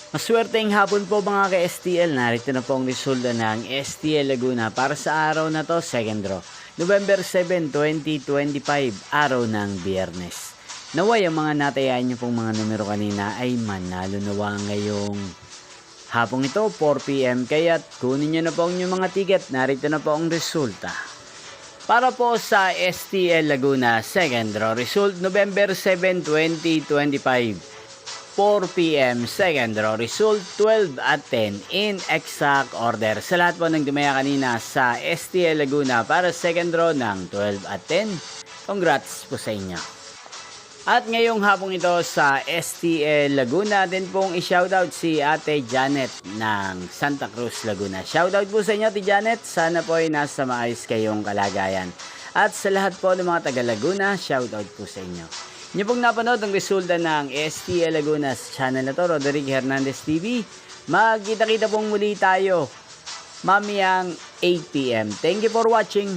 Maswerteng hapon po mga ka-STL. Narito na po ang resulta ng STL Laguna para sa araw na to, second draw. November 7, 2025, araw ng Biyernes. Naway ang mga natayaan nyo pong mga numero kanina ay manalo nawa ngayong hapong ito, 4 PM. Kaya't kunin nyo na po ang inyong mga ticket. Narito na po ang resulta. Para po sa STL Laguna, second draw result, November 7, 2025. 4 PM, second draw result, 12 at 10 in exact order. Sa lahat po ng dumaya kanina sa STL Laguna para second draw ng 12 at 10, congrats po sa inyo. At ngayong hapong ito sa STL Laguna, din pong i-shoutout si Ate Janet ng Santa Cruz, Laguna. Shoutout po sa inyo, Ate Janet. Sana po ay nasa maayos kayong kalagayan. At sa lahat po ng mga taga Laguna, shoutout po sa inyo. Inyo pong napanood ang resulta ng STL Laguna sa channel na to, Roderick Hernandez TV. Magkita-kita pong muli tayo mamayang 8 PM. Thank you for watching.